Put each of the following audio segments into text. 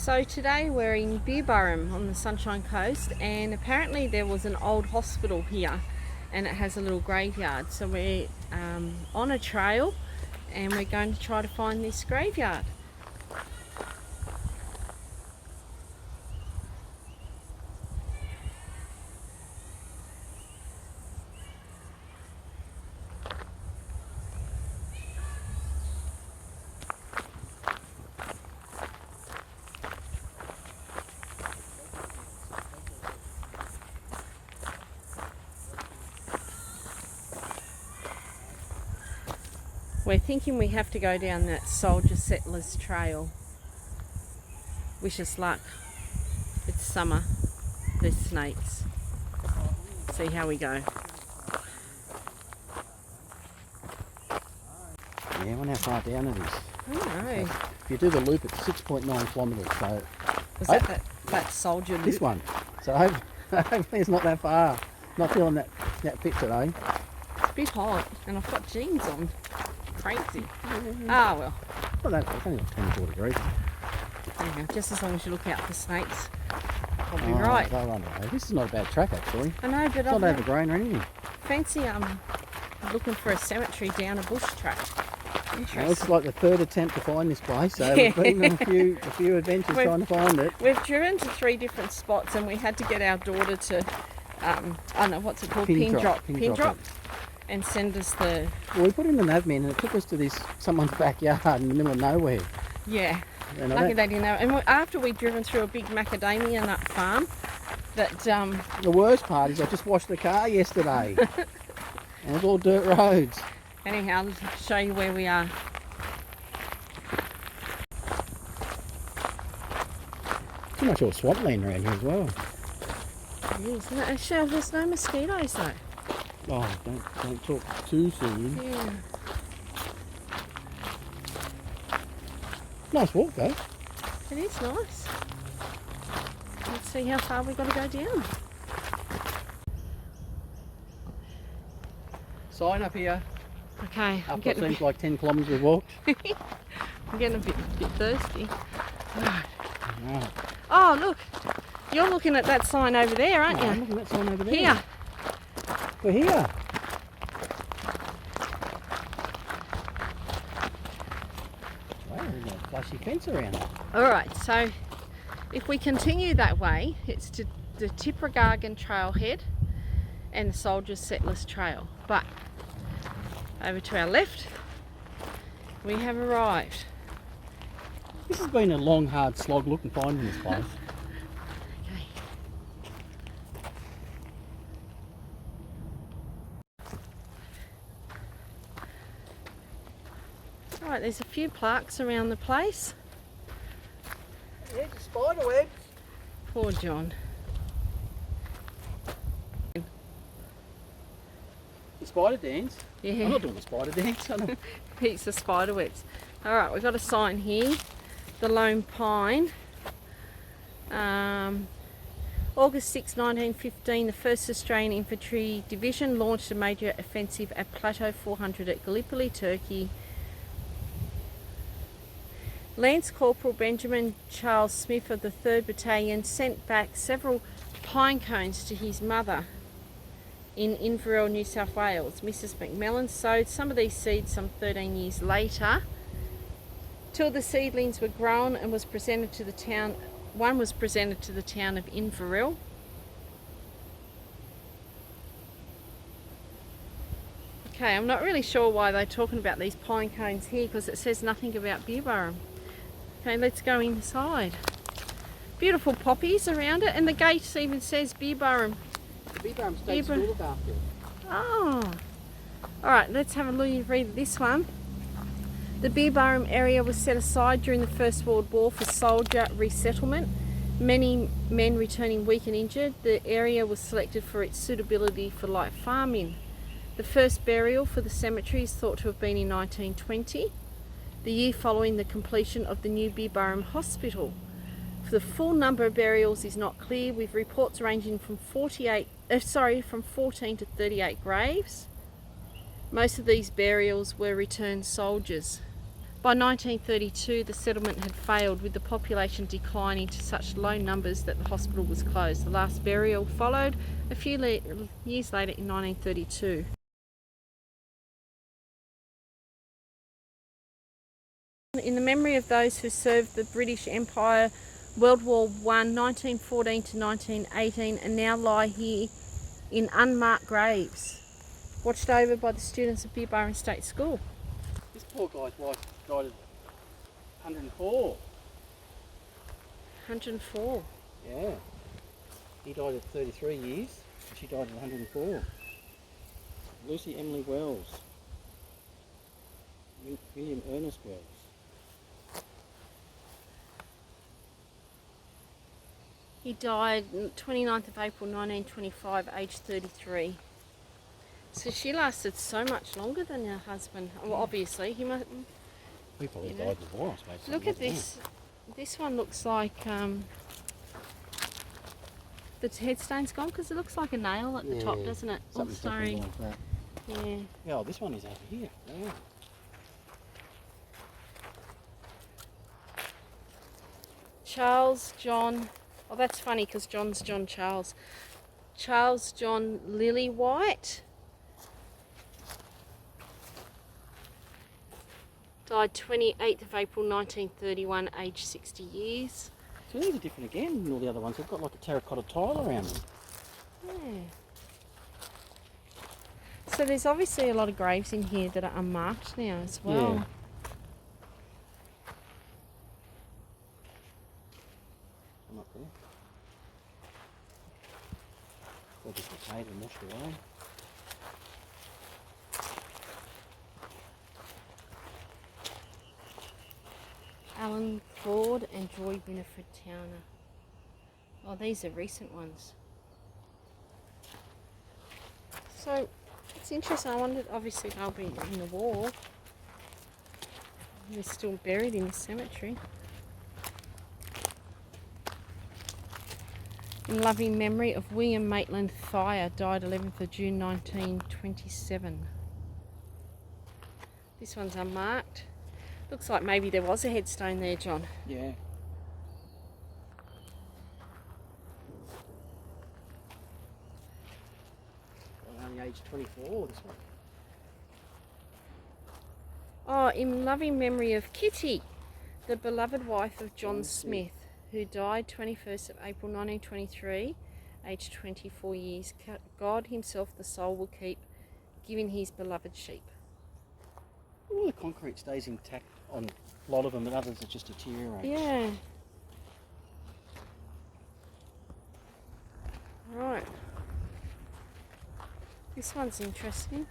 So today we're in Beerburrum on the Sunshine Coast, and apparently there was an old hospital here and it has a little graveyard. So we're on a trail and we're going to try to find this graveyard. We're thinking we have to go down that soldier settlers trail. Wish us luck. It's summer. There's snakes. See how we go. Yeah, I wonder how far down it is. I don't know. If you do the loop, it's 6.9 kilometres. So Was that soldier loop? this one. So hopefully it's not that far. Not feeling that fit today. It's a bit hot and I've got jeans on. Crazy. Ah, well. Well, it's only like 24 degrees. Anyhow, just as long as you look out for snakes, I'll be right. They'll run away. This is not a bad track actually. I know, but It's not overgrown or anything. Fancy looking for a cemetery down a bush track. Interesting. This is like the third attempt to find this place, so we've been on a few adventures trying to find it. We've driven to 3 different spots and we had to get our daughter to, I don't know, what's it called? Pin drop. And send us the... Well, we put in the navman and it took us to someone's backyard in the middle of nowhere. Yeah. And Lucky they didn't know. And after we'd driven through a big macadamia nut farm, that... The worst part is I just washed the car yesterday. And it's all dirt roads. Anyhow, I'll show you where we are. Too much all swampland around here as well. It is, isn't it? Actually, there's no mosquitoes though. Oh, don't talk too soon. Yeah. Nice walk though. It is nice. Let's see how far we've got to go down. Sign up here. Okay. Up what seems like 10 kilometres we've walked. I'm getting a bit thirsty. Right. Oh, look. You're looking at that sign over there, aren't you? I'm looking at that sign over there. Here. We're here. Wow, there's a flashy fence around it. Alright, so if we continue that way, it's to the Beerburrum trailhead and the Soldiers Settlers Trail. But over to our left, we have arrived. This has been a long, hard slog looking finding this place. Okay. Alright, there's a few plaques around the place. Yeah, it's a spider web. Poor John. The spider dance? Yeah. I'm not doing the spider dance. Heaps of spider webs. Alright, we've got a sign here. The Lone Pine. August 6, 1915, the 1st Australian Infantry Division launched a major offensive at Plateau 400 at Gallipoli, Turkey. Lance Corporal Benjamin Charles Smith of the 3rd Battalion sent back several pine cones to his mother in Inverell, New South Wales. Mrs. McMillan sowed some of these seeds some 13 years later till the seedlings were grown and was presented to the town. One was presented to the town of Inverell. Okay, I'm not really sure why they're talking about these pine cones here because it says nothing about Beerburrum. Okay, let's go inside. Beautiful poppies around it, and the gate even says Beerburrum. The Beerburrum State School look after it. Oh, alright, let's have a look, read this one. The Beerburrum area was set aside during the First World War for soldier resettlement. Many men returning weak and injured, the area was selected for its suitability for light farming. The first burial for the cemetery is thought to have been in 1920, the year following the completion of the new Beerburrum Hospital. The full number of burials is not clear, with reports ranging from 14 to 38 graves. Most of these burials were returned soldiers. By 1932, the settlement had failed, with the population declining to such low numbers that the hospital was closed. The last burial followed a few years later in 1932. In the memory of those who served the British Empire, World War I, 1914 to 1918, and now lie here in unmarked graves, watched over by the students of Beerburrum State School. This poor guy's wife died at 104. 104. Yeah. He died at 33 years, and she died at 104. Lucy Emily Wells. William Ernest Wells. He died 29th of April 1925, aged 33. So she lasted so much longer than her husband. Well, obviously, he must. He probably died before us, basically. Look at this. This one looks like the headstone's gone because it looks like a nail at the top, doesn't it? Oh, sorry. Like that. Yeah. Yeah, oh, this one is over here. Yeah. Charles John. Oh, that's funny because John's John Charles. Charles John Lillywhite. Died 28th of April 1931, aged 60 years. So these are different again than all the other ones. They've got like a terracotta tile around them. Yeah. So there's obviously a lot of graves in here that are unmarked now as well. Yeah. Come up there. They'll just decayed and washed away. Alan Ford and Joy Winifred Towner. Oh, these are recent ones. So it's interesting. I wondered, obviously they'll be in the wall. They're still buried in the cemetery. In loving memory of William Maitland Thayer, died 11th of June 1927. This one's unmarked. Looks like maybe there was a headstone there, John. Yeah. Only age 24, this one. Oh, in loving memory of Kitty, the beloved wife of John Smith, who died 21st of April 1923, aged 24 years. God himself the soul will keep, giving his beloved sheep. All the concrete stays intact on a lot of them, but others are just deteriorate. Yeah. Right. This one's interesting.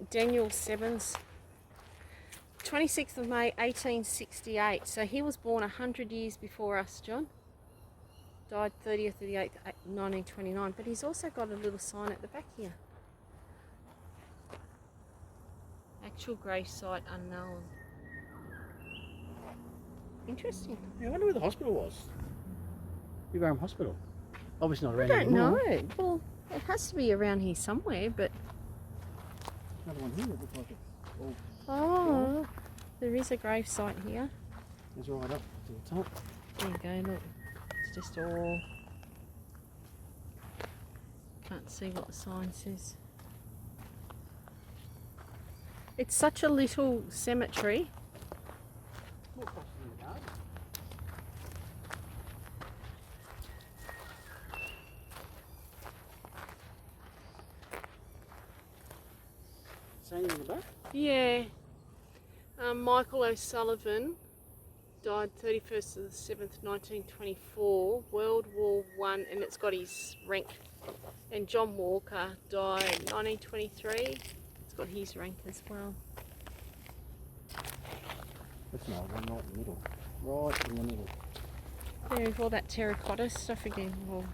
Daniel Sevens, 26th of May 1868. So he was born 100 years before us, John. Died 30th of the 8th, 1929. But he's also got a little sign at the back here. Actual grave site unknown. Interesting. Yeah, I wonder where the hospital was. Beerburrum Hospital. Obviously not I around don't anymore. know. Well, it has to be around here somewhere, but... Another one here that looks like it's all... Oh, there is a grave site here. It's right up to the top. There you go, look. It's just all... Can't see what the sign says. It's such a little cemetery. Saying in the back? Yeah. Michael O'Sullivan died 31st of the 7th, 1924, World War I, and it's got his rank. And John Walker died 1923. It's got his rank as well. That's an old one, right in the middle. Right in the middle. Yeah, with all that terracotta stuff again. Well,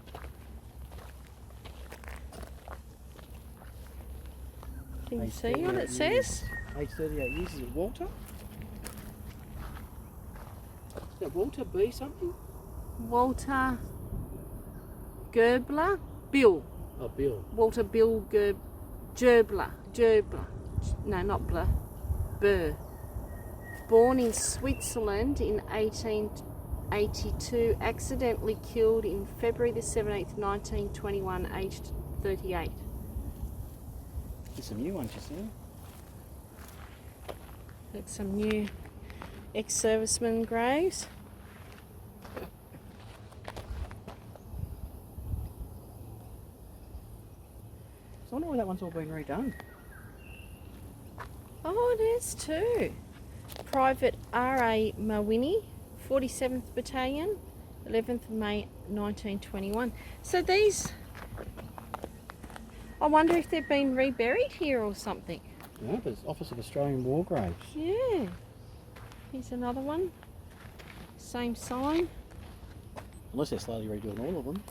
can you see what it says? Age 38 years. Is it Walter? Is that Walter B something? Walter Gerbler? Bill. Oh, Bill. Walter Bill Gerbler. no, not Bler, Burr. Born in Switzerland in 1882, accidentally killed in February the 17th, 1921, aged 38. There's some new ones, you see. That's some new ex-servicemen graves. I wonder why that one's all been redone. Oh, it is too. Private R.A. Mawini, 47th Battalion, 11th May 1921. So these, I wonder if they've been reburied here or something. Yeah, there's Office of Australian War Graves. Yeah. Here's another one. Same sign. Unless they're slowly redoing all of them.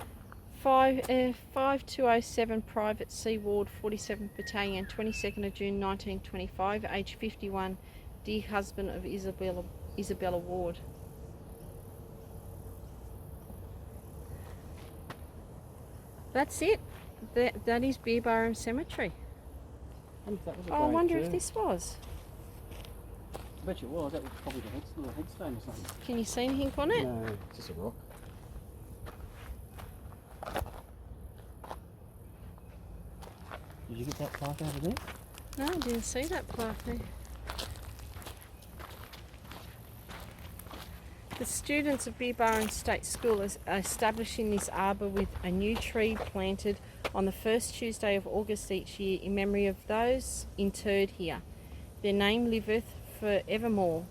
5207 Private C Ward, 47th Battalion, 22nd of June 1925, age 51, dear husband of Isabella Ward. That's it. That is Beerburrum Cemetery. I wonder if this was. I bet you it was. That was probably the little headstone or something. Can you see anything on it? No, it's just a rock. Did you get that plaque over there? No, I didn't see that plaque there. The students of Beerburrum State School are establishing this arbour with a new tree planted on the first Tuesday of August each year in memory of those interred here. Their name liveth for evermore.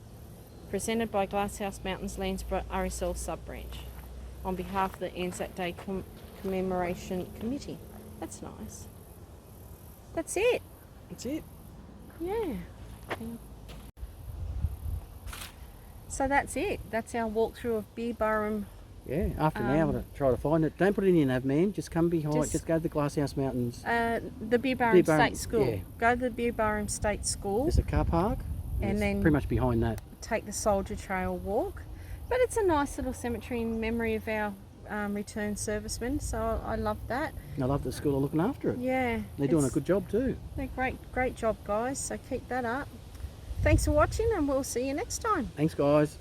Presented by Glasshouse Mountains Landsborough RSL Sub-Branch on behalf of the Anzac Day Commemoration Committee. That's nice. That's it. That's it. Yeah. So that's it. That's our walkthrough of Beerburrum. Yeah, after an hour to try to find it. Don't put it in your nav, man. Just come behind. Just go to the Glasshouse Mountains. The Beerburrum State School. Yeah. Go to the Beerburrum State School. There's a car park. And then pretty much behind that. Take the Soldier Trail walk. But it's a nice little cemetery in memory of our returned servicemen. So I love that. And I love the school are looking after it. Yeah. They're doing a good job too. They're great job, guys. So keep that up. Thanks for watching, and we'll see you next time. Thanks, guys.